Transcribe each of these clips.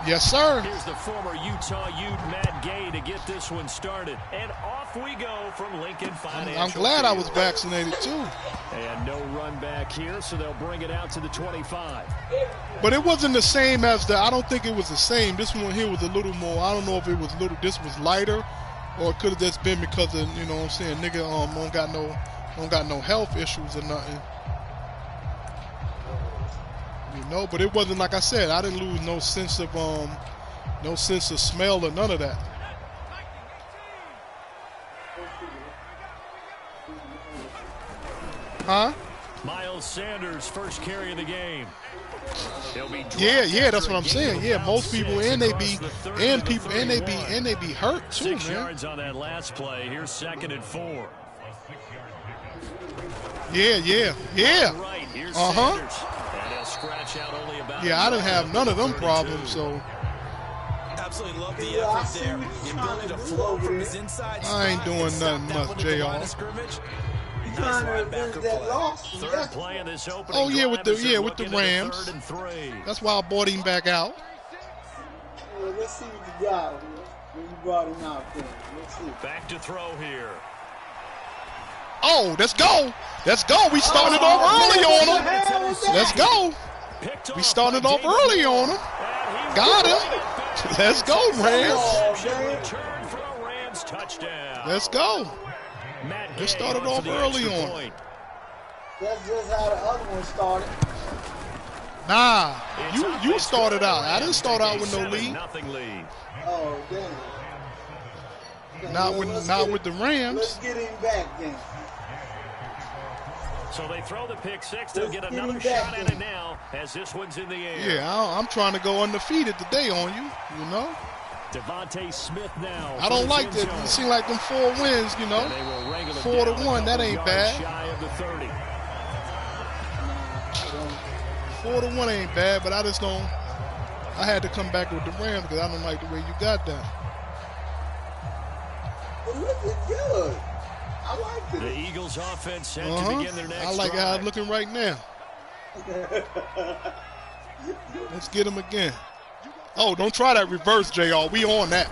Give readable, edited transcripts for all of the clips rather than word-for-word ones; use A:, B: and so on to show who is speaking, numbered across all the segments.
A: Yes, sir.
B: Here's the former Utah Ute, Matt Gay, to get this one started. And off we go from Lincoln Financial.
A: I'm glad
B: Field.
A: I was vaccinated, too.
B: And no run back here, so they'll bring it out to the 25.
A: But it wasn't the same as I don't think it was the same. This one here was a little more, I don't know if it was this was lighter, or it could have just been because of, you know what I'm saying, nigga don't got no health issues or nothing. You know, but it wasn't, like I said, I didn't lose no sense of smell or none of that. Huh?
B: Miles Sanders, first carry of the game.
A: Yeah, that's what I'm saying. Yeah, most people and they be hurt too,
B: 6
A: man.
B: yards on that last play. Here's 2nd and 4.
A: Yeah.
B: Right, here's
A: Uh-huh.
B: Sanders. And he'll scratch out only about
A: Yeah, I didn't have none of them problems, so
C: absolutely love the effort there. The ability to flow from his inside.
A: I ain't doing nothing much, JR.
B: Third play in this opening.
A: Oh yeah, with the Rams. That's why I bought him back out.
D: Yeah, let's see what you got when you brought him out there. Let's see.
B: Back to throw here.
A: Oh, let's go. We started off early on him. Let's go. We started off early on him. Got him. Let's go, Rams.
B: Return for a Rams touchdown.
A: Let's go. They started off early on.
D: That's just how the other one started.
A: Nah, you started out. I didn't start out with no lead.
D: Oh, damn.
A: Not with the Rams.
D: Let's get him back then.
B: So they throw the pick six. They'll get another shot at it now as this one's in the air.
A: Yeah, I'm trying to go undefeated today on you, you know.
B: Devontae Smith now.
A: I don't like that. It seems like them 4 wins, you know. 4-1, that ain't bad.
B: Shy of the 30.
A: 4-1 ain't bad, but I just don't. I had to come back with the Rams because I don't like the way you got that.
D: It looking good. I like it.
B: The Eagles offense set to begin their next
A: I like how it's looking right now. Let's get him again. Oh, don't try that reverse, JR. We on that.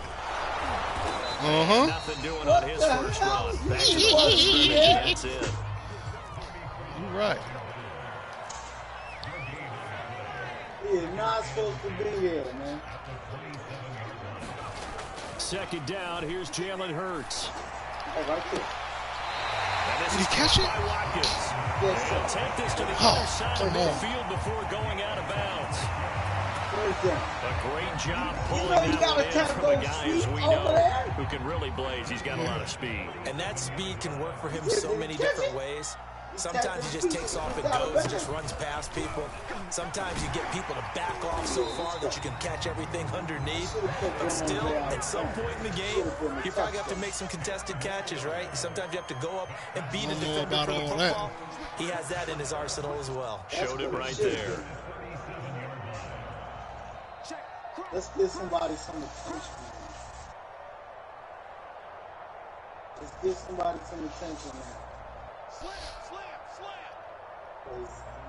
B: Nothing doing on his first run. That's it.
A: You're right.
D: You're not supposed to be here, man.
B: 2nd down. Here's Jalen Hurts.
D: Oh, right there.
A: Did he catch it?
B: He'll take this to the other side of the field before going out of bounds. A great job pulling that one in from a guy, as we know, who can really blaze. He's got a lot of speed.
C: And that speed can work for him so many different ways. Sometimes he just takes off and goes, just runs past people. Sometimes you get people to back off so far that you can catch everything underneath. But still, at some point in the game, you probably have to make some contested catches, right? Sometimes you have to go up and beat a defender for the football. He has that in his arsenal as well.
B: Showed it right there.
D: Let's give somebody some attention. Let's give somebody some attention now.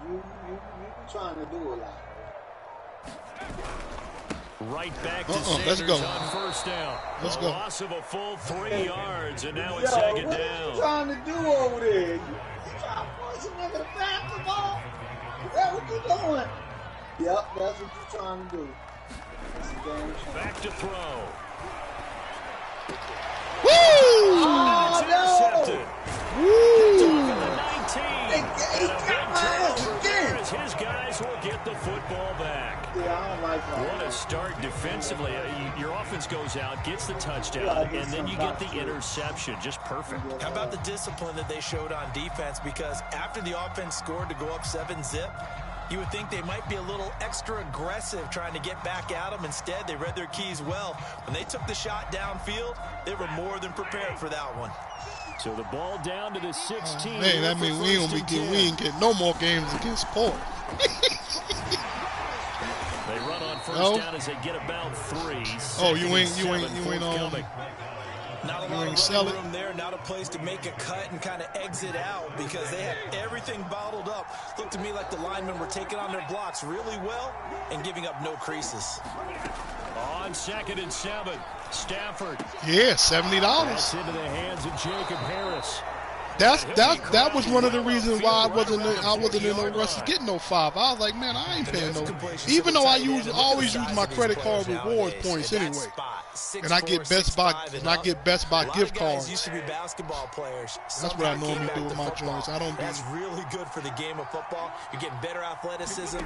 D: You trying to do a lot.
B: Right back to Sanders on first down.
A: Let's go.
B: Loss of a full 3 yards, and now it's 2nd down.
D: What you trying to do over there? You trying to force a nigga to basketball? Is that what you doing? Yep, that's what you're trying to do.
B: Back to throw.
A: Woo!
D: Oh,
B: Intercepted.
A: Woo!
B: His guys will get the football back.
D: Yeah, I don't like that.
B: What a start defensively. Your offense goes out, gets the touchdown, and then you get the interception. Just perfect.
C: How about the discipline that they showed on defense? Because after the offense scored to go up 7-zip, you would think they might be a little extra aggressive trying to get back at them. Instead, they read their keys well. When they took the shot downfield, they were more than prepared for that one.
B: So the ball down to the 16.
A: Man, that means we ain't get no more games against Port.
B: They run on first down as they get about 3.
A: Oh, you ain't on.
C: Not a lot of running room there, not a place to make a cut and kind of exit out because they had everything bottled up. Looked to me like the linemen were taking on their blocks really well and giving up no creases.
B: On 2nd and 7, Stafford.
A: Yeah, $70.
B: That's into the hands of Jacob Harris.
A: That was one of the reasons why I wasn't in no rush to get no 5. I was like, man, I ain't paying no. Even though I always use my credit card rewards points anyway, and I get Best Buy gift cards.
C: Used to be basketball players.
A: That's what I normally do with my joints. I don't.
C: That's really good for the game of football. You're getting better athleticism,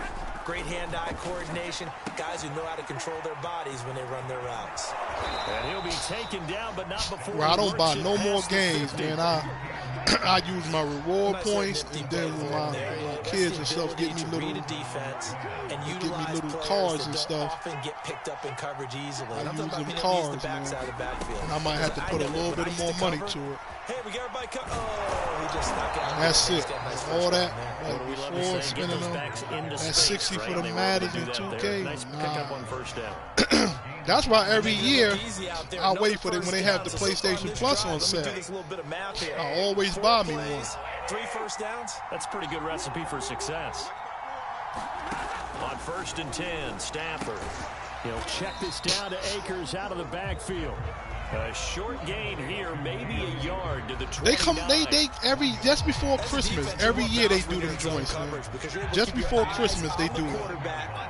C: great hand-eye coordination, guys who know how to control their bodies when they run their routes.
B: And he'll be taken down, but not before.
A: Well, I don't buy no more games, man. I use my reward points, and then when my kids and stuff get me little cards and stuff.
C: Get picked up in coverage easily.
A: I use them cards, man. And I might have to put a little bit more money to it.
C: Hey, we got everybody cut. Oh, he just snuck out.
A: That's it. All that. Like before spending them that 60 for the Maddens and 2K. Nah. That's why every year I wait for them when they have the PlayStation Plus on sale. I always buy me one.
C: 3 first downs.
B: That's a pretty good recipe for success. On 1st and 10, Stafford. He'll check this down to Akers out of the backfield. A short gain here, maybe a yard to the 29.
A: They just before Christmas, every year they do them joints, man. Just before Christmas they do it.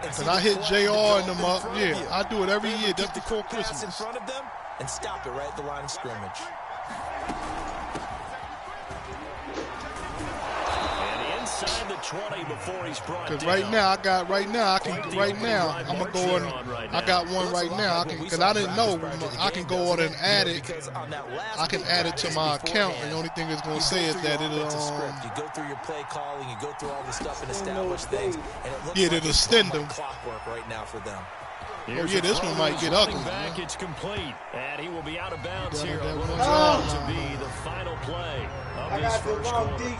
A: Because I hit JR and them up. Yeah, I do it every year just before Christmas.
C: In front of them and stop it right at the line of scrimmage.
B: Inside the 20 before he's brought down.
A: Because right now, I'm going to go in. I got one right now. Because I didn't know. I can go on and add it. I can add it to my account. And the only thing it's going to say is that it'll.
C: You go through your play calling, you go through all the stuff and establish things. And it looks
A: it'll extend them.
C: Clockwork right now for them.
A: Oh, yeah, this one might get ugly.
B: Back, it's complete. And he will be out of bounds here. To be the final play of this first quarter.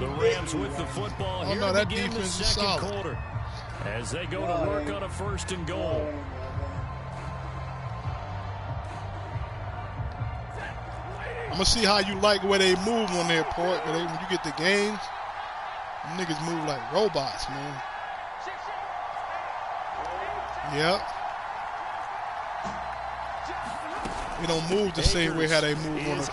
B: The Rams with the football here to begin the second quarter as they go to work on a 1st and goal.
A: I'm going to see how you like where they move on their part. When you get the games, niggas move like robots, man. Yep. We don't move the same way how they move on the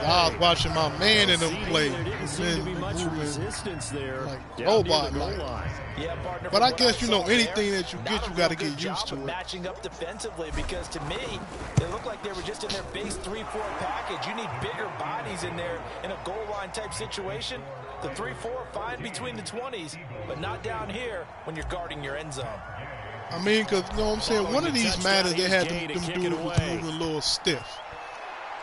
A: I was watching my man in them play. Moving like robot like. But I guess, anything that you get, you got to get used to it.
C: Matching up defensively because to me, they look like they were just in their base 3-4 package. You need bigger bodies in there in a goal line type situation. The 3-4 fine between the 20s, but not down here when you're guarding your end zone.
A: I mean, because, what I'm saying, one of these matters they had them dudes was moving a little stiff.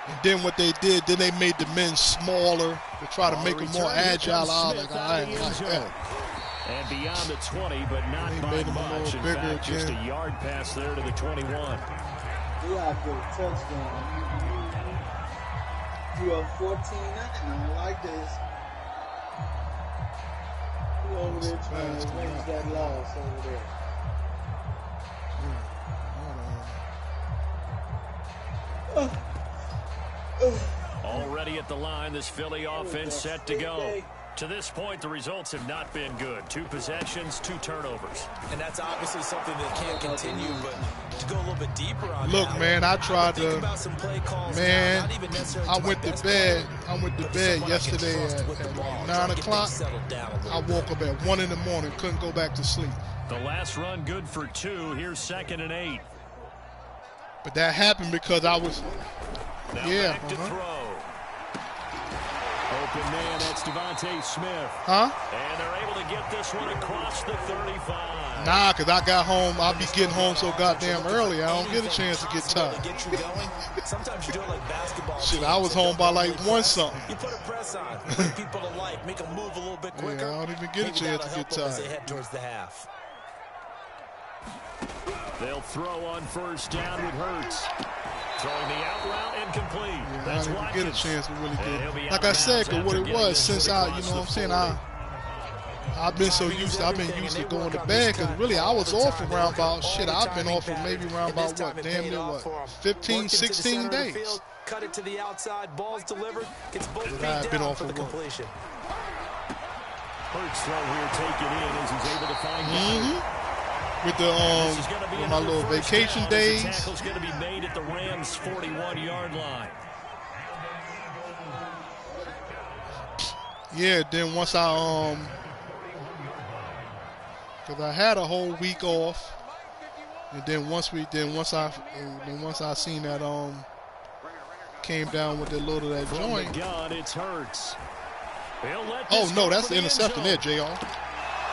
A: And then what they did, then they made the men smaller to try to make them more agile. I was like, I ain't like that.
B: And beyond the 20, but not by much. In fact, just a yard pass there to the 21.
D: Yeah, for a touchdown. You up 14-9. I like this. You over there trying to avenge that loss over there.
B: Already at the line, this Philly offense set to go. To this point, the results have not been good. 2 possessions, 2 turnovers.
C: And that's obviously something that can't continue, but to go a little bit deeper on
A: look,
C: that,
A: man, I tried to, man, I went to bed yesterday at like 9 o'clock. I woke up at 1 in the morning, couldn't go back to sleep.
B: The last run good for 2. Here's 2nd and 8.
A: But that happened because I was,
B: now back to throw. Open man, that's Devontae Smith. And they're able to get this one across the 35.
A: Nah, because I got home. I'll be getting home so goddamn early. I don't get a chance to get tired.
C: Sometimes you do it like basketball.
A: Shit, I was home by like 1-something.
C: You put a press on, bring people to life, make them move a little bit quicker.
A: Yeah, I don't even get a chance to get tired.
C: As they head towards the half.
B: They'll throw on 1st down with Hurts. Throwing the out route incomplete.
A: Yeah,
B: that's
A: I didn't get a chance to really get. Like I said, what it was, since I, I've been so used to going to bed because really I was off around about shit. I've been off for maybe around about what, damn near what, 15, 16 days.
C: Cut it to the outside, ball's delivered, gets both feet
A: I've been
C: down
A: off
C: for the
A: of work.
C: completion.
B: Hurts throw here taken in as he's able to find
A: With the with my little vacation days.
B: The tackle's going to be made at the Rams' 41-yard line.
A: Yeah, then once I because I had a whole week off, and then once I seen that came down with the load of that joint.
B: God, it's Hurts.
A: Oh no, that's the interception there, JR.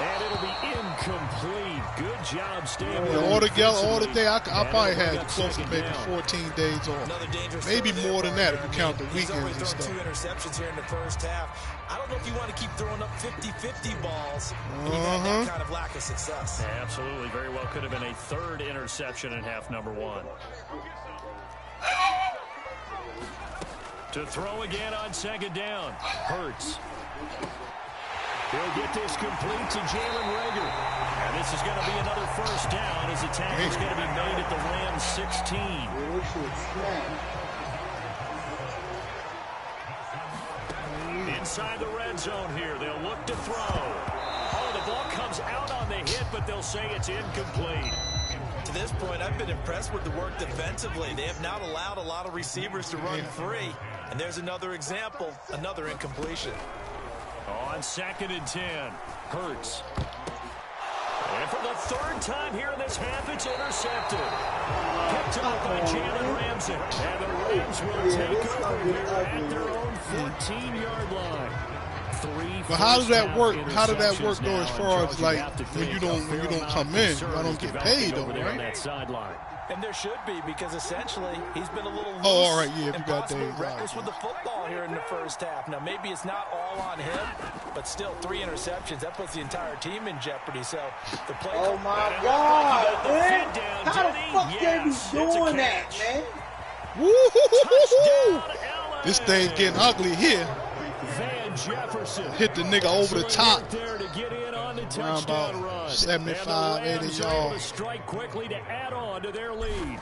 B: And it'll be incomplete. Good job, Stan.
A: All the day, I probably had close to maybe 14 days off. Maybe more than that if you count the weekends and stuff.
C: 2 interceptions here in the first half. I don't know if you want to keep throwing up 50-50 balls when you have that kind of lack of success.
B: Yeah, absolutely. Very well could have been a third interception in half number 1. To throw again on second down. Hurts. He'll get this complete to Jalen Reagor. And this is going to be another first down as the tackle's going to be made at the Rams 16. Inside the red zone here. They'll look to throw. Oh, the ball comes out on the hit, but they'll say it's incomplete.
C: To this point, I've been impressed with the work defensively. They have not allowed a lot of receivers to run free. And there's another example, another incompletion.
B: On 2nd and 10, Hurts. And for the third time here in this half, it's intercepted. Picked up by Jalen Ramsey. And the Rams will take over here at their own 14-yard line.
A: But how does that work? How did that work though, as far as like when you don't come in, I don't get paid though, right?
C: And there should be, because essentially he's been a little loose
A: all right, yeah,
C: and possibly reckless with the football here in the first half. Now maybe it's not all on him, but still 3 interceptions. That puts the entire team in jeopardy. So the play.
D: Oh my God, man! How the fuck they be doing that, man?
A: Woo-hoo-hoo-hoo. This thing's getting ugly here.
B: Jefferson
A: hit the nigga over the top.
B: There to get in on the
A: around about
B: run.
A: 75, 80 yards.
B: Strike quickly to add on to their lead.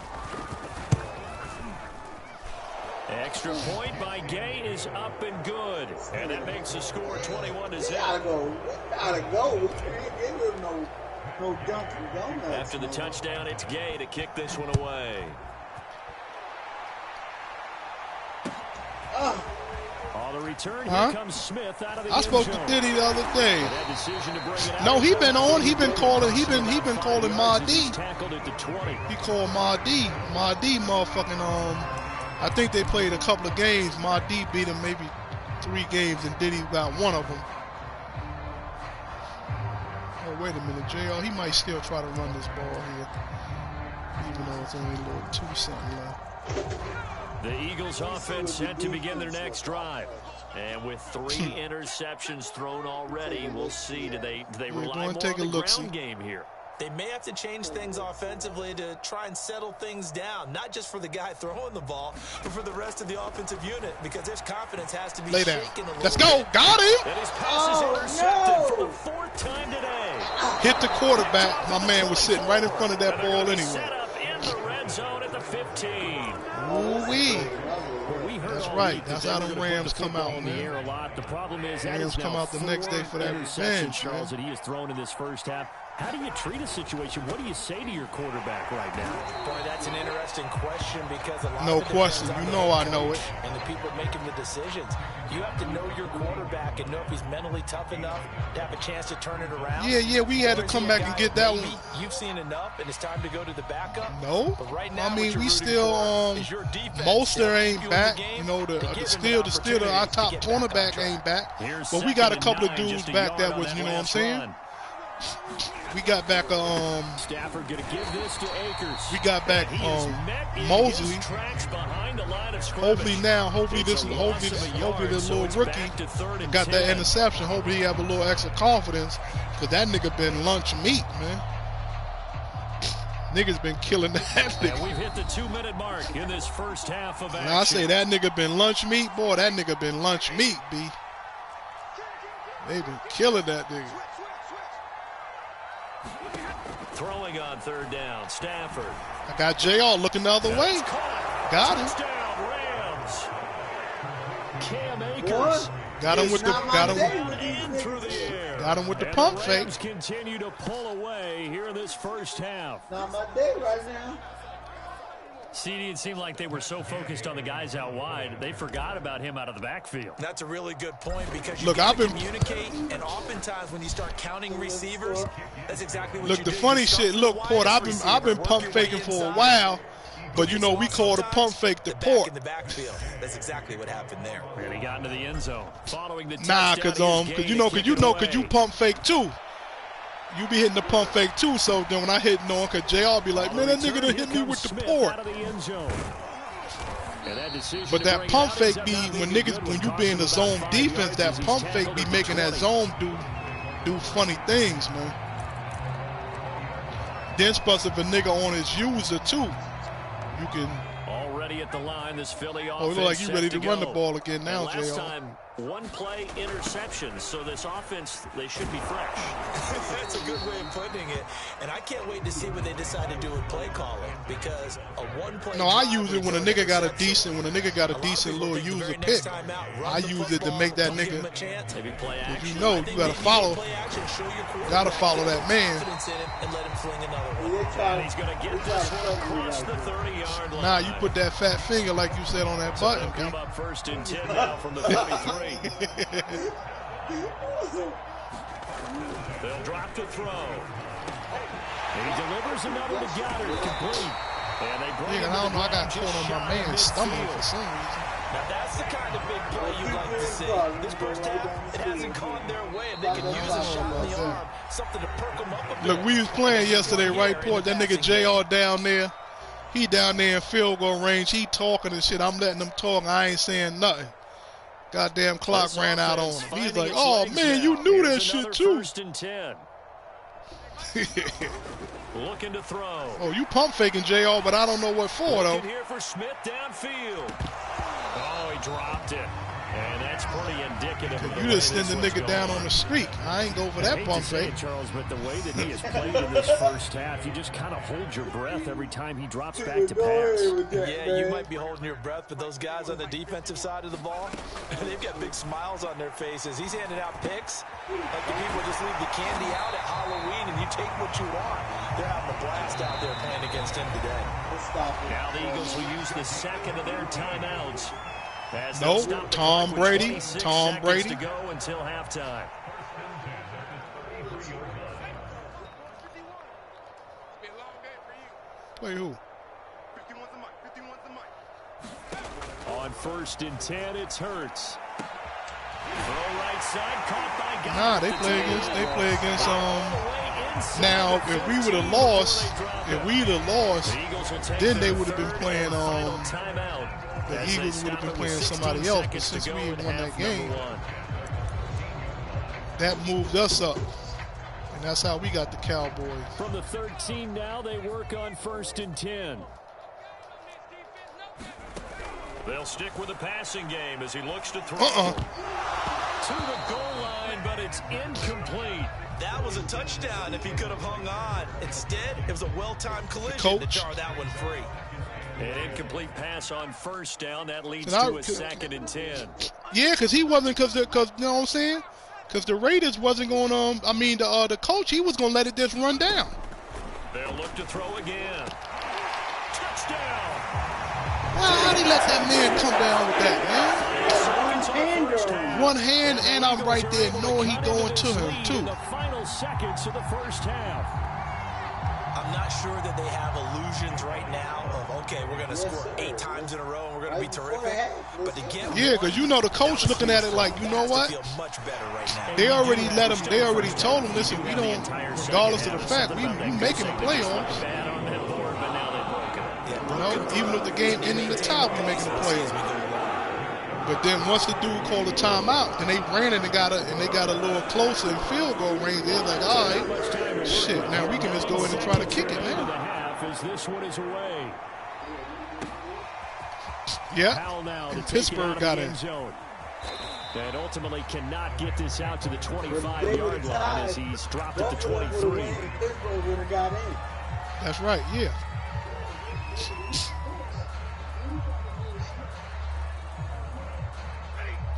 B: Extra point by Gay is up and good, and that makes the score 21-0.
D: Gotta go. We can't give him no Dunkin' Donuts.
B: After the touchdown, it's Gay to kick this one away. On the return, here comes Smith out of the
A: I spoke to Diddy the other day. No, he been calling Mahdi. He called Mahdi. Mahdi motherfucking I think they played a couple of games. Mahdi beat him maybe 3 games, and Diddy got one of them. Oh, wait a minute, JR. He might still try to run this ball here, even though it's only a little 2-something left.
B: The Eagles offense set to begin their next drive. And with 3 interceptions thrown already, we'll see. Do they rely more on the ground game here?
C: They may have to change things offensively to try and settle things down, not just for the guy throwing the ball, but for the rest of the offensive unit, because their confidence has to be shaken a little.
A: Let's go. Got him.
B: And his pass is intercepted for the 4th time today.
A: Hit the quarterback. My man was sitting right in front of that ball anyway.
B: Set up in the red zone at the 15.
A: Ooh-wee. That's right. That's how the Rams come out,
B: in
A: man.
B: the air a lot. The problem is that
A: Rams come out the next day for that revenge,
B: Charles, that he has thrown in this first half. How do you treat a situation? What do you say to your quarterback right now?
C: Boy, that's an interesting question, because a lot
A: no
C: of it
A: question. You know I know it.
C: And the people making the decisions. You have to know your quarterback and know if he's mentally tough enough to have a chance to turn it around.
A: Yeah, we had to come back and get that one.
C: You've seen enough, and it's time to go to the backup.
A: No,
C: but right now,
A: I mean we still Mostert ain't back. You know the our top cornerback ain't back. But we got a couple of dudes back that was, you know what I'm saying. We got back
B: Stafford gonna give this to Akers.
A: We got back Mosley. Hopefully this little rookie got that interception. Hopefully he have a little extra confidence, because that nigga been lunch meat, man. Niggas been killing that nigga.
B: And we've hit the 2-minute mark in this first half of action.
A: When I say that nigga been lunch meat, boy, that nigga been lunch meat, B. They been killing that nigga.
B: Throwing on third down, Stafford.
A: I got JR looking the other way. Got him.
B: Touchdown, Rams. Cam Akers.
A: Got him with the pump fake.
B: Rams continue to pull away here in this first half.
D: Not my day right now.
B: CD, it seemed like they were so focused on the guys out wide, they forgot about him out of the backfield.
C: That's a really good point because you
A: look,
C: communicate, and oftentimes when you start counting receivers, that's exactly what you do.
A: Look, the funny shit. Look, Port, I've been pump faking for a while, but you know we call the pump fake the Port.
C: In the backfield. That's exactly what happened there.
B: And he got into the end zone. Following the
A: nah, cause you pump fake too. You be hitting the pump fake too, so then when I hit on, cause JR be like, man, that nigga done hit me with the Port. But that pump fake be when you be in the zone defense, that pump fake be making that zone do funny things, man. Then plus if a nigga on his user too, you can.
B: Already at the line, this Philly offense.
A: Oh, it look like you ready to run the ball again now,
B: last
A: JR.
B: time, one play interception, so this offense, they should be fresh.
C: That's a good way of putting it. And I can't wait to see what they decide to do with play calling because a one-play.
A: No, I use it when a nigga got a decent little user pick. I use it to make that nigga. If you know, you gotta follow that man.
B: And he's gonna get this one across the 30-yard line.
A: Now you put that fat finger like you said on that button.
B: Come up first and 10 now from the 33. They'll drop to throw. And he delivers another to Goddard, complete. And they bring
A: I don't know, I got caught on my man's stomach for some reason.
C: Now that's the kind of big play you'd like to see. This first half, it hasn't gone their way, and they can use a shot in the arm, something to perk them up a bit.
A: Look, we was playing yesterday, right, Port? That nigga JR down there. He down there in field goal range. He talking and shit. I'm letting him talk. I ain't saying nothing. Goddamn clock ran out on him. He's like, oh, man, you knew that shit, too.
B: First and 10. Looking to throw.
A: Oh, you pump faking, JR, but I don't know what for, though.
B: Here for Smith downfield. Oh, he dropped it. And that's pretty indicative of
A: you just send the nigga down on the streak. I ain't go for that pump fake.
B: Charles, but the way that he has played in this first half, you just kind of hold your breath every time he drops back to pass.
C: Yeah, you might be holding your breath, but those guys on the defensive side of the ball, they've got big smiles on their faces. He's handing out picks like the people just leave the candy out at Halloween and you take what you want. They're having a blast out there playing against him today.
B: Now the Eagles will use the second of their timeouts.
A: Nope, Tom Brady. Tom Brady.
B: To go until halftime.
A: Play who?
B: On first and 10, it's Hurts. Throw right side, caught by Goddard.
A: Nah, they play against now if we would have lost, then they would have been playing the Eagles would have been playing somebody else, but since we had won that game, that moved us up. And that's how we got the Cowboys.
B: From the 13 now, they work on first and 10. They'll stick with the passing game as he looks to throw. To the goal line, but it's incomplete.
C: That was a touchdown if he could have hung on. Instead, it was a well-timed collision to jar that one free.
B: An incomplete pass on first down. That leads to a second and 10.
A: Yeah, because he wasn't, because you know what I'm saying? Because the Raiders wasn't going on. I mean, the coach, he was going to let it just run down.
B: They'll look to throw again. Touchdown.
A: How'd he let that man come down with that, man? One hand, and I'm right there knowing he going to him, too.
B: The final seconds of the first half.
C: I'm not sure that they have illusions right now of, okay, we're going to score 8 times in a row and we're going to be terrific. But to get
A: because you know the coach looking at it like, you know what? They already let him, they already told him, listen, we don't, regardless of the fact, we making the playoffs. You know, even if the game ending the tie, we making the playoffs. But then once the dude called a timeout, and they ran it and got a little closer in field goal range, they're like, all right, shit, now we can just go in and try to kick it now.
B: This one is away.
A: Yeah, and Pittsburgh got it.
B: And ultimately cannot get this out to the 25-yard line as he's dropped it to 23.
A: That's right, yeah.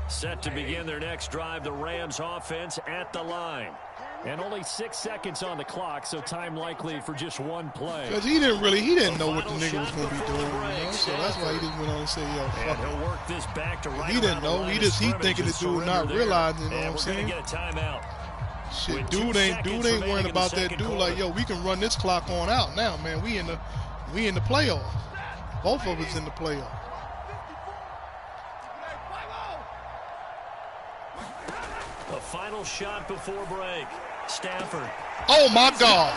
B: Set to begin their next drive, the Rams offense at the line. And only 6 seconds on the clock, so time likely for just one play.
A: Because he didn't know what the nigga was going to be doing, you know? So that's why he just went on and said, yo, fuck
B: he'll work this back to right.
A: He didn't know. He thinking the dude not realizing, you know what I'm saying?
B: Get a timeout.
A: Shit, dude ain't worrying about that dude like, yo, we can run this clock on out now, man. We in the playoff. Both of us in the playoff.
B: The final shot before break. Stafford.
A: Oh my God.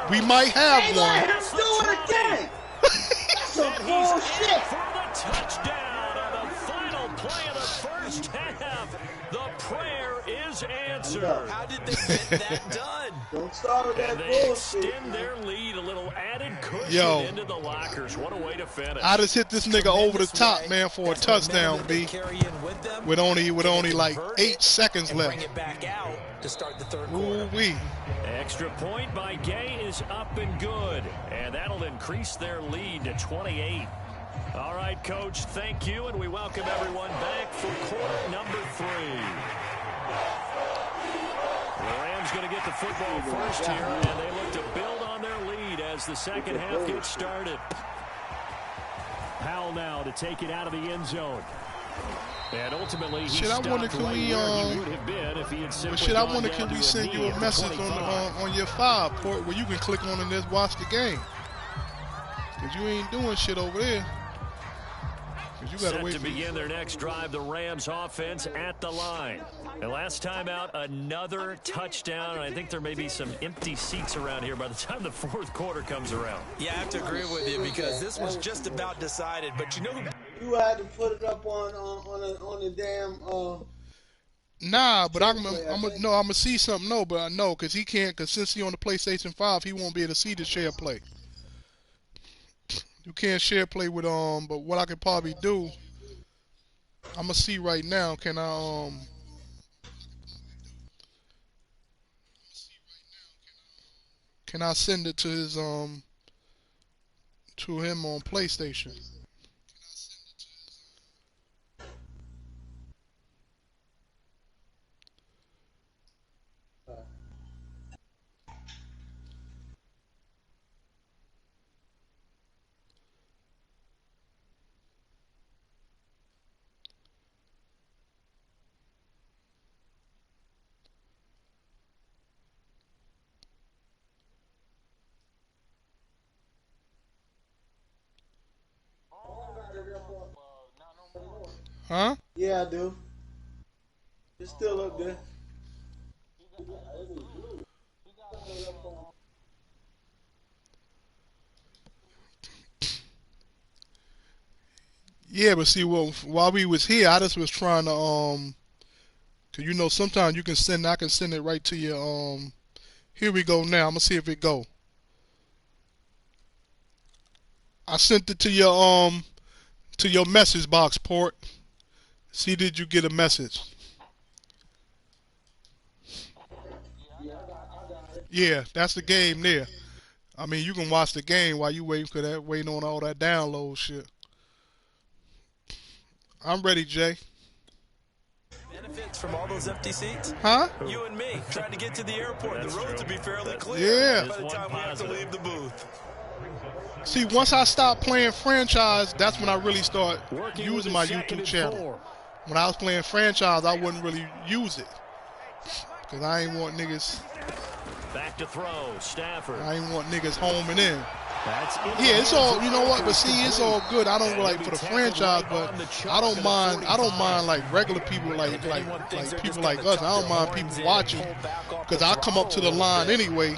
A: We might have one.
D: Let's do it again. That's some bullshit.
B: For the touchdown on the final play of the first half. The prayer is answered.
C: How did they get that done?
D: Don't start with that
B: and they
D: bullshit.
B: extend their lead, a little added cushion into the lockers. What a way to finish.
A: I just hit this nigga over the top, man, for a touchdown, B. With only like 8 seconds left.
C: Bring it back out to start the third
A: quarter.
C: Ooh-wee.
B: Extra point by Gay is up and good. And that'll increase their lead to 28. All right, Coach, thank you, and we welcome everyone back for quarter number 3. The Rams going to get the football first here, and they look to build on their lead as the second half gets started. Powell now to take it out of the end zone. And ultimately, he
A: I wonder, can we can we send you a message on your 5 port where you can click on and just watch the game? Because you ain't doing shit over there. You gotta
B: Set
A: wait
B: to begin their next drive, the Rams offense at the line. And last time out, another touchdown. And I think there may be some empty seats around here by the time the fourth quarter comes around.
C: Yeah, I have to agree with you because this was just about decided. But you know who...
D: You had to put it up on the damn...
A: Nah, but I'm gonna see something. No, but I know because he can't. Because since he on the PlayStation 5, he won't be able to see the share play. You can't share play with but what I could probably do, I'm gonna see right now. Can I send it to his to him on PlayStation? Huh?
D: Yeah, I do. It's still up there.
A: Yeah, but see, well, while we was here, I just was trying to cause you know sometimes you can send. I can send it right to your Here we go now. I'm gonna see if it go. I sent it to your message box, Port. See, did you get a message? Yeah, that's the game there. I mean, you can watch the game while you waiting on all that download shit. I'm ready, Jay.
C: Benefits from all those empty seats?
A: Huh?
C: You and me trying to get to the airport. The roads will be fairly clear
A: yeah.
C: by the time we have to leave the booth.
A: See, once I stop playing franchise, that's when I really start using my YouTube channel. When I was playing franchise, I wouldn't really use it. Because I ain't want niggas...
B: Back to throw, Stafford.
A: I ain't want niggas homing in. Yeah, it's all, you know what, but see, it's all good. I don't like for the franchise, but I don't mind like regular people like people like us. I don't mind people watching because I come up to the line anyway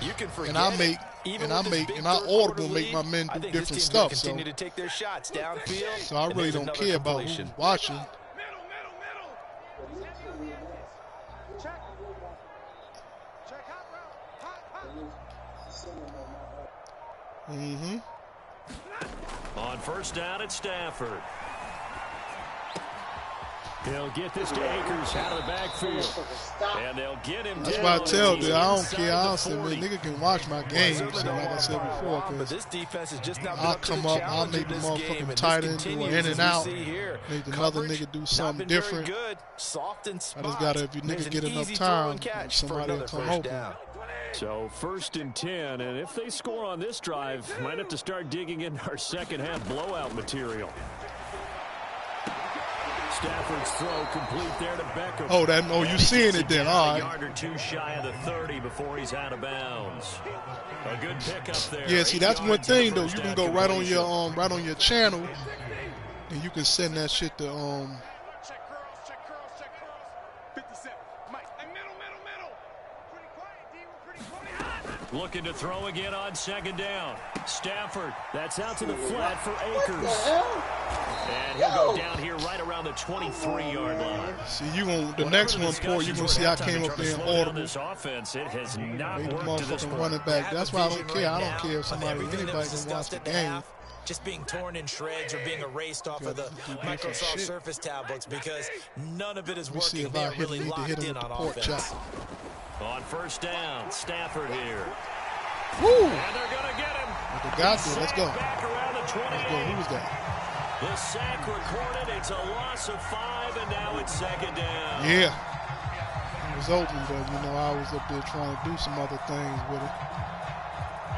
A: and I audible make my men do different stuff. So I really don't care about who's watching.
B: On first down at Stafford. He'll get this to Akers out of the backfield. And they'll get him.
A: That's why I tell you, I don't care. I say, man, nigga can watch my games. So like I said before, because I'll come up, I'll make the motherfucking tight end, do an in and out, make another nigga do something different. I just gotta, if you niggas get enough time, somebody will come open.
B: So 1st and 10, and if they score on this drive, might have to start digging into our second half blowout material. Stafford's throw complete there to Beckham.
A: Oh, that, oh, you seeing it then? All right.
B: A yard or two shy of the 30 before he's out of bounds. A good pickup there.
A: Yeah, see, that's one thing though. You can go right on your channel, and you can send that shit to
B: Looking to throw again on 2nd down. Stafford, that's out to the flat for Akers. And he'll go down here right around the 23-yard line.
A: See, you gonna the next one, Paul, you gonna see I came up there and audible.
B: This offense, it has not
A: made the
B: worked to this
A: motherfucking
B: point.
A: running back. That's why I don't care. I don't care if anybody can watch the game.
C: Just being torn in shreds or being erased off of the Microsoft Surface tablets, because none of it is working. They're really locked in on offense.
B: On 1st down, Stafford here.
A: Woo!
B: And they're going to get him.
A: They got there. Let's go.
B: Back around the 28.
A: Let's go. Who was that?
B: The sack recorded. It's a loss of 5, and now it's 2nd down.
A: Yeah. It was open, but, you know, I was up there trying to do some other things with it.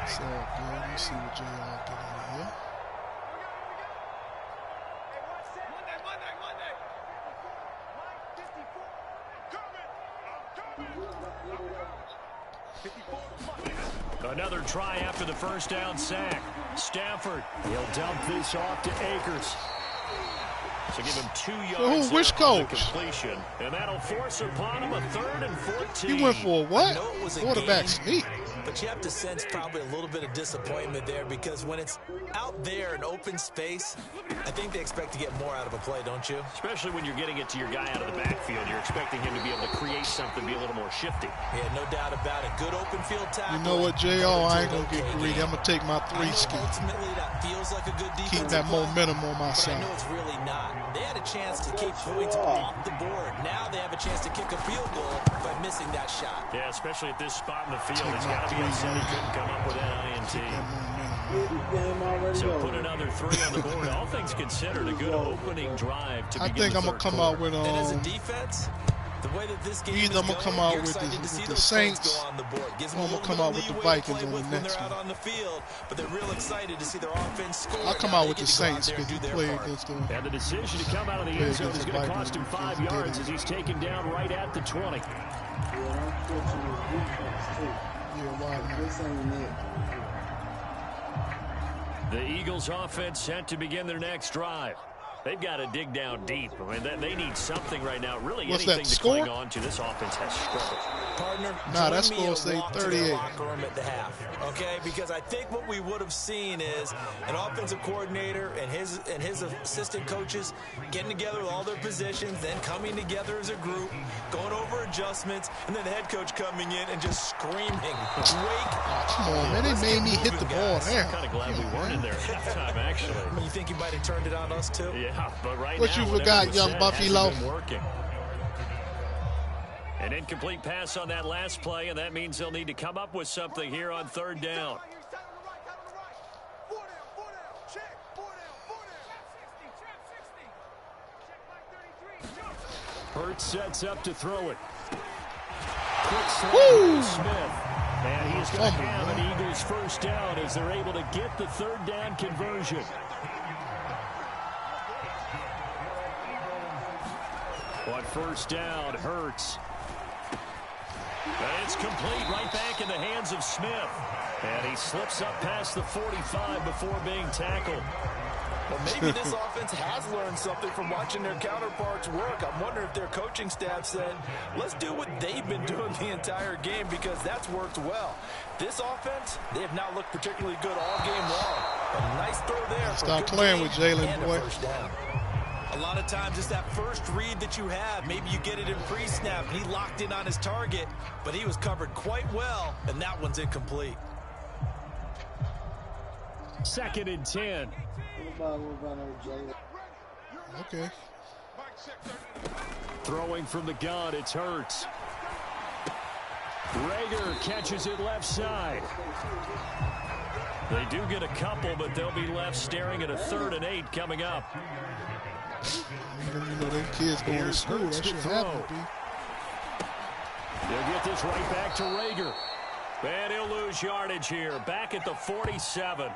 A: So, good. Let me see what JR get out of here. Another try after the 1st down sack. Stafford, he'll dump this off to Akers. So give him 2 yards. Which coach?
B: Completion, and that'll force upon him a 3rd and 14.
A: He went for what? Quarterback sneak.
C: But you have to sense probably a little bit of disappointment there, because when it's out there in open space, I think they expect to get more out of a play, don't you?
B: Especially when you're getting it to your guy out of the backfield. You're expecting him to be able to create something, be a little more shifty.
C: Yeah, no doubt about it. Good open field tackle.
A: You know what, JR? I ain't going to get greedy. I'm going to take my 3 ski.
C: Ultimately, that feels like a good defense.
A: Keep that momentum on my side.
C: I know it's really not. They had a chance to keep points off the board. Now they have a chance to kick a field goal by missing that shot.
B: Yeah, especially at this spot in the field. He's got to be upset he couldn't come up with that INT. So put another 3 on the board. All things considered, a good opening drive to begin.
A: I think I'm going to come out with
C: and as a defense, the way that this game
A: either I'm going to come out with the Saints, or I'm going to come out with the Vikings on the next one.
C: On the field, but they're real excited to see their offense score.
A: I'll come out with the Saints because you play against them.
B: And the decision to come out of the end zone is going to cost him 5 yards as he's taken down right at the 20. The Eagles offense set to begin their next drive. They've got to dig down deep. I mean, they need something right now. Really, anything to cling on to. This offense has struggled.
C: Partner,
A: nah, that's going to say 38.
C: At the half, okay? Because I think what we would have seen is an offensive coordinator and his assistant coaches getting together with all their positions, then coming together as a group, going over adjustments, and then the head coach coming in and just screaming, "Wake!"
A: Come on, man! They made me hit the ball there.
B: I'm kind of glad we weren't in there at halftime, actually.
C: You think he might have turned it on us too?
B: Yeah, but right
A: what
B: now,
A: you forgot, young Buffalo?
B: An incomplete pass on that last play, and that means they'll need to come up with something here on 3rd down. Hurts sets up to throw it. Quick slide Smith. And he's going to have an Eagles 1st down as they're able to get the 3rd down conversion. On 1st down, Hurts. And it's complete right back in the hands of Smith. And he slips up past the 45 before being tackled.
C: Well, maybe this offense has learned something from watching their counterparts work. I'm wondering if their coaching staff said, let's do what they've been doing the entire game, because that's worked well. This offense, they have not looked particularly good all game long. A nice throw there.
A: Stop playing with Jalen, boy.
C: A lot of times it's that first read that you have. Maybe you get it in pre-snap, and he locked in on his target, but he was covered quite well, and that one's incomplete.
B: 2nd and 10.
A: Okay.
B: Throwing from the gun, it's Hurts. Rager catches it left side. They do get a couple, but they'll be left staring at a 3rd and 8 coming up.
A: You know, them kids going to school. That should happen, B.
B: They'll get this right back to Rager. And he'll lose yardage here. Back at the 47.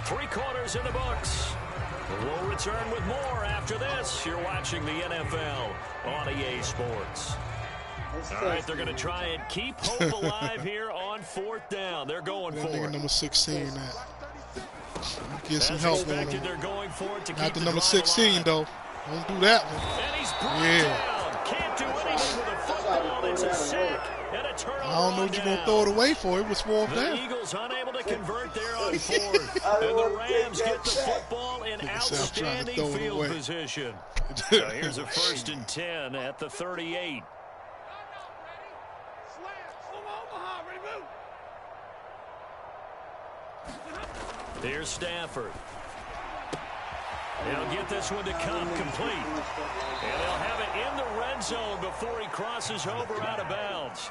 B: 3 quarters in the books. We'll return with more after this. You're watching the NFL on EA Sports. All right, they're going to try and keep hope alive here on 4th down. They're going for it.
A: Number 16, get some help going on.
B: They're going for it to
A: Not the number 16, though. Don't do that one.
B: And he's brought down. Can't do anything with a football. It's a sack and a turnover.
A: I don't know what you're going to throw it away for. It was 4th down.
B: The Eagles unable to convert there on 4th. And the Rams get the football in outstanding field position. So here's a 1st and 10 at the 38. Here's Stafford. They'll get this one to come complete. And they'll have it in the red zone before he crosses over out of bounds.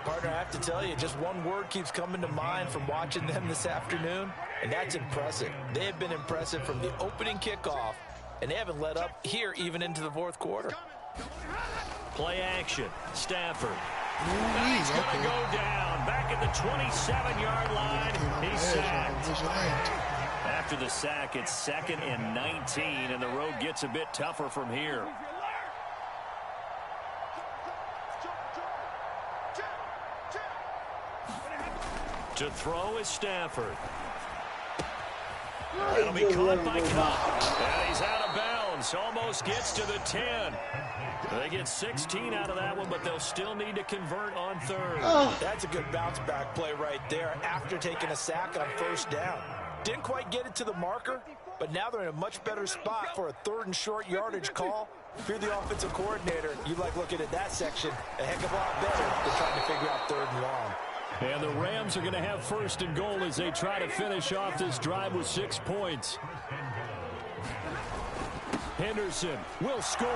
C: Partner, I have to tell you, just one word keeps coming to mind from watching them this afternoon, and that's impressive. They have been impressive from the opening kickoff, and they haven't let up here even into the 4th quarter.
B: Play action. Stafford. And he's going to go down. Back at the 27-yard line. He's sacked. After the sack, it's 2nd and 19, and the road gets a bit tougher from here. To throw is Stafford. It'll be caught by Cobb. And he's out of bounds. Almost gets to the 10. They get 16 out of that one, but they'll still need to convert on 3rd.
C: That's a good bounce back play right there after taking a sack on 1st down. Didn't quite get it to the marker, but now they're in a much better spot for a 3rd and short yardage call. If you're the offensive coordinator, you like looking at that section a heck of a lot better than trying to figure out 3rd and long.
B: And the Rams are going to have 1st and goal as they try to finish off this drive with 6 points. Henderson will score.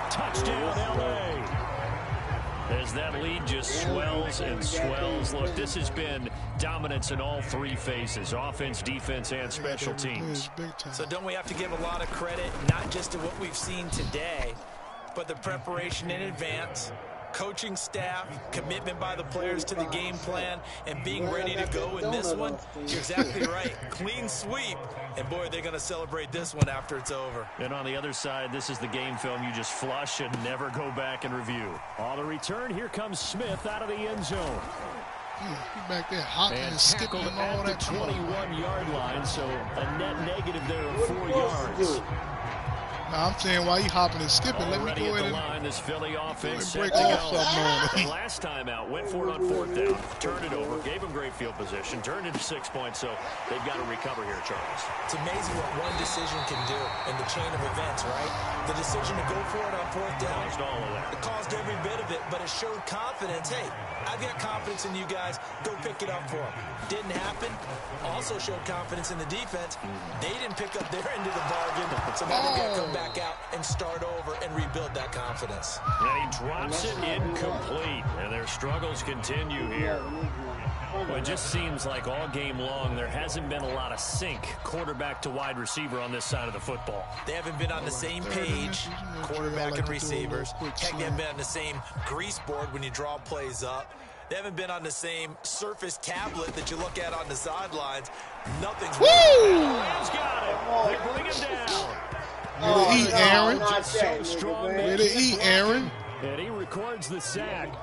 B: Touchdown, L.A. As that lead just swells and swells. Look, this has been dominance in all 3 phases, offense, defense, and special teams.
C: So don't we have to give a lot of credit, not just to what we've seen today, but the preparation in advance, coaching staff, commitment by the players to the game plan, and being ready to go in this one? You're exactly right. Clean sweep. And, boy, they're going to celebrate this one after it's over.
B: And on the other side, this is the game film you just flush and never go back and review. On the return, here comes Smith out of the end zone.
A: He's back there hopping and skipping and all that.
B: 21-yard line, so a net negative there of 4 yards.
A: Now, I'm saying while you hopping and skipping, let me go ahead and
B: line, this Philly offense
A: break off something on it.
B: Last time out, went for it on 4th down, turned it over, gave them great field position, turned it to 6 points, so they've got to recover here, Charles.
C: It's amazing what one decision can do in the chain of events, right? The decision to go for it on 4th down,
B: caused all of that.
C: It caused every bit of it, but it showed confidence. Hey, I've got confidence in you guys. Go pick it up for them. Didn't happen. Also showed confidence in the defense. They didn't pick up their end of the bargain, so now they've got to come back out and start over and rebuild that confidence.
B: And he drops it incomplete, and their struggles continue here. Well, it just seems like all game long there hasn't been a lot of sync quarterback to wide receiver on this side of the football.
C: They haven't been on the same page, quarterback and receivers. Heck, they haven't been on the same grease board when you draw plays up. They haven't been on the same surface tablet that you look at on the sidelines. Nothing's
A: Woo!
B: Rams got it. They bring him down.
A: Way to eat, Aaron.
B: So strong.
A: Way to eat, Aaron.
B: And he records the sack.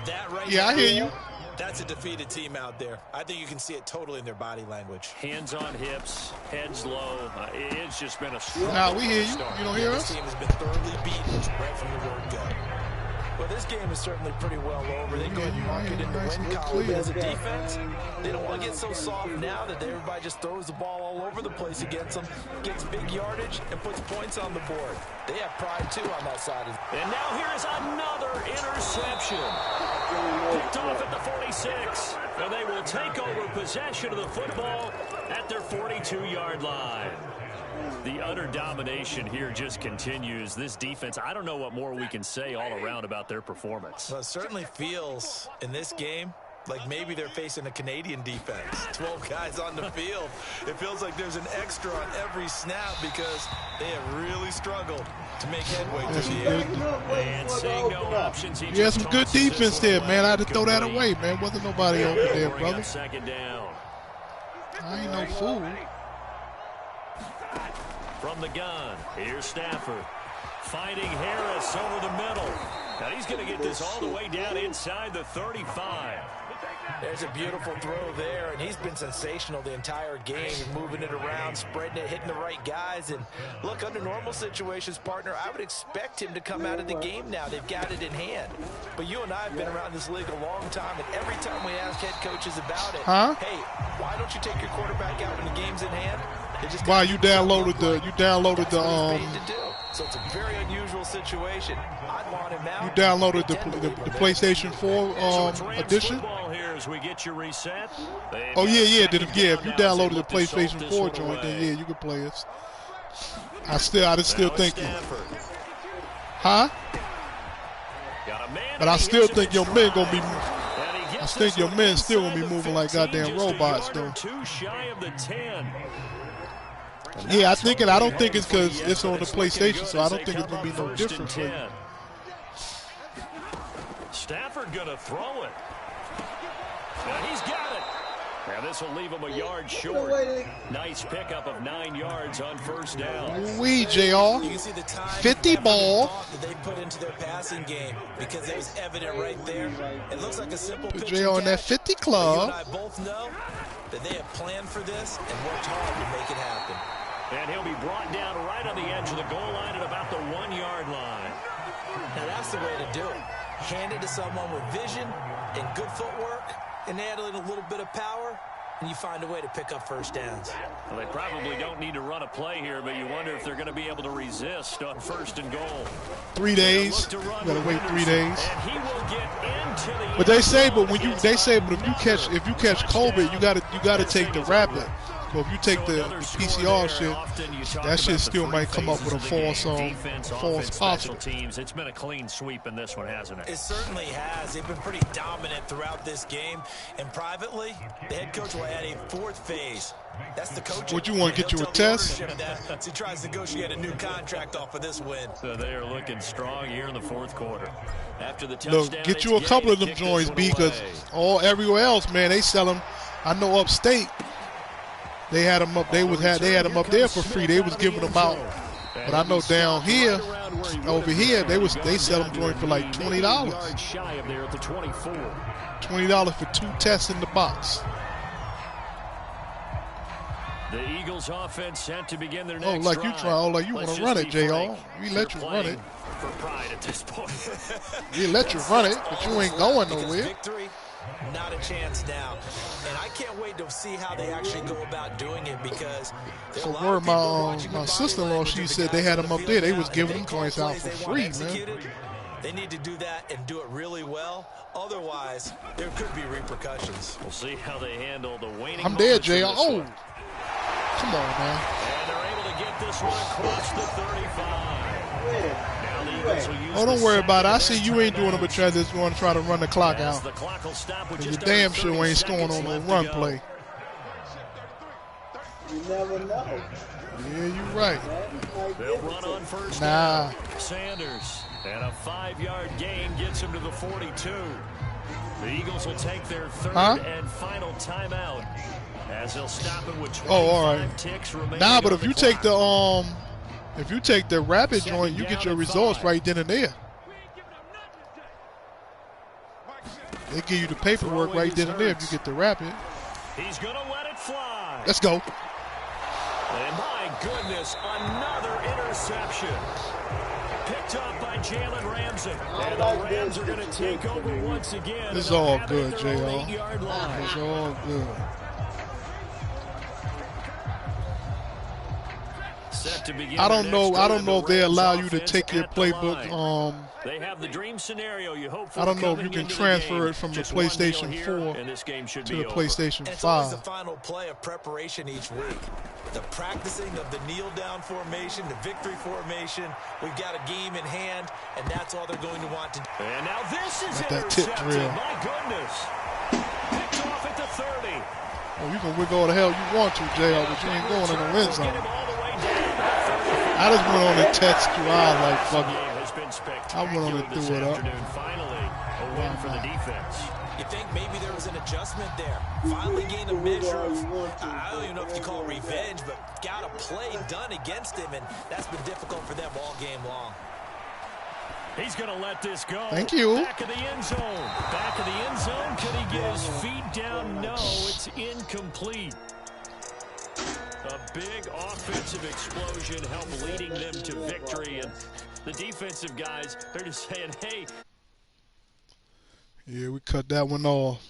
C: That right
A: Yeah, I hear you.
C: That's a defeated team out there. I think you can see it totally in their body language.
B: Hands on hips, heads low. It's just been a struggle.
A: Now we hear you. You don't hear us?
C: This team has been thoroughly beaten right from the word go. Well, this game is certainly pretty well over. They go ahead and mark it in the win column. But as a defense, they don't want to get so soft now that everybody just throws the ball all over the place against them, gets big yardage, and puts points on the board. They have pride, too, on that side.
B: And now here is another interception. Picked off at the 46. And they will take over possession of the football at their 42-yard line. The utter domination here just continues. This defense, I don't know what more we can say all around about their performance.
C: Well, it certainly feels in this game like maybe they're facing a Canadian defense. 12 guys on the field. It feels like there's an extra on every snap because they have really struggled to make headway to the end.
B: And seeing no options,
A: you had some good defense there, man. I had to throw that away, man. Wasn't nobody over there, brother.
B: Second down.
A: I ain't no fool.
B: From the gun, here's Stafford. Finding Harris over the middle. Now he's going to get this all the way down inside the 35.
C: There's a beautiful throw there, and he's been sensational the entire game, moving it around, spreading it, hitting the right guys. And look, under normal situations, partner, I would expect him to come out of the game now. They've got it in hand. But you and I have been around this league a long time, and every time we ask head coaches about it, hey, why don't you take your quarterback out when the game's in hand?
A: Wow, you downloaded the
C: So it's a very unusual situation. I'd want him out.
A: You downloaded the PlayStation 4 edition?
B: As we get your reset.
A: Oh yeah. If you downloaded the PlayStation 4 joint, then yeah, you can play it. I still think you. But I still think your men gonna be. I think your men still gonna be moving like goddamn robots, though. Yeah, I don't think it's because it's on the PlayStation, so I don't think it's gonna be no different for you.
B: Stafford gonna throw it. Now he's got it. Now this will leave him a yard short. Nice pickup of 9 yards on first down.
A: We JR.
C: You can see the time
A: 50 ball
C: that they put into their passing game because it was evident right there. It looks like a simple pitch.
A: JR in that 50 club.
C: You and I both know that they have planned for this and worked hard to make it happen.
B: And he'll be brought down right on the edge of the goal line at about the 1 yard line.
C: Now that's the way to do it. Hand it to someone with vision and good footwork, and add in a little bit of power, and you find a way to pick up first downs.
B: Well, they probably don't need to run a play here, but you wonder if they're going to be able to resist on first and goal.
A: 3 days. You gotta wait 3 days.
B: And he will get into the
A: but if you catch COVID, you gotta take the rapid. So if you take the PCR shit, that shit still might come up with a false positive.
B: It's been a clean sweep in this one, hasn't it?
C: It certainly has. They've been pretty dominant throughout this game. And privately, the head coach will add a 4th phase. That's the coach.
A: Would you want to get you a test?
C: He tries to negotiate a new contract off of this win.
B: So they are looking strong here in the 4th quarter. After the touchdown,
A: look, get you a couple of them joints, B, because everywhere else, man, they sell them. I know upstate. They had them up. They had them up there for free. They was giving them out. But I know down here, over here, they sell them joint for like $20. $20 for 2 tests in the box.
B: The Eagles offense set to begin their next
A: drive. You want to run it, JR. We let you run it.
B: For pride at this point.
A: We let you run it, but you ain't going nowhere.
C: Victory, not a chance now. And I can't wait to see how they actually go about doing it because
A: so where my sister-in-law, she said they had them up there. They was giving them joints out for free, man.
C: They need to do that and do it really well. Otherwise, there could be repercussions.
B: We'll see how they handle the waning.
A: I'm there, JR. Oh, come on, man.
B: And they're able to get this one across the 35.
A: Oh, don't worry about it. I see you ain't doing it, but just want to try to run the clock out. Because you damn sure ain't scoring on no run play.
D: You never know.
A: Yeah, you're right.
B: They'll run on first down. Sanders. And a 5-yard gain gets him to the 42. The Eagles will take their 3rd and final timeout. As they'll stop it with 25 ticks remaining.
A: Nah, but if you take the rapid joint, you get your results right then and there. They give you the paperwork right then and there if you get the rapid.
B: He's going to let it fly.
A: Let's go.
B: And my goodness, another interception. Picked up by Jalen Ramsey. And the Rams are going to take over once again.
A: It's all good, JR. It's all good. I don't know if they allow you to take your playbook.
B: They have the dream scenario you hope for.
A: I don't know if you can transfer it from the PlayStation 4 to the PlayStation 5.
C: It's always the final play of preparation each week. the practicing of the kneel-down formation, the victory formation. We've got a game in hand, and that's all they're going to want to do.
B: And now this is
A: that tip
B: intercepted.
A: drill.
B: My goodness. Picked off at the 30.
A: Oh, you can wiggle all the hell you want to, JR, but you ain't going in the end zone. I just went on and text you out like, fuck it. I went on and threw it up.
B: Finally, a win for the defense.
C: You think maybe there was an adjustment there? Finally gained a measure of, I don't even know if you call it revenge, but got a play done against him, and that's been difficult for them all game long.
B: He's going to let this go.
A: Thank you.
B: Back of the end zone. Back of the end zone. Could he get his feet down? No, it's incomplete. A big offensive explosion helped leading them to victory, and the defensive guys, they're just saying, hey.
A: Yeah, we cut that one off.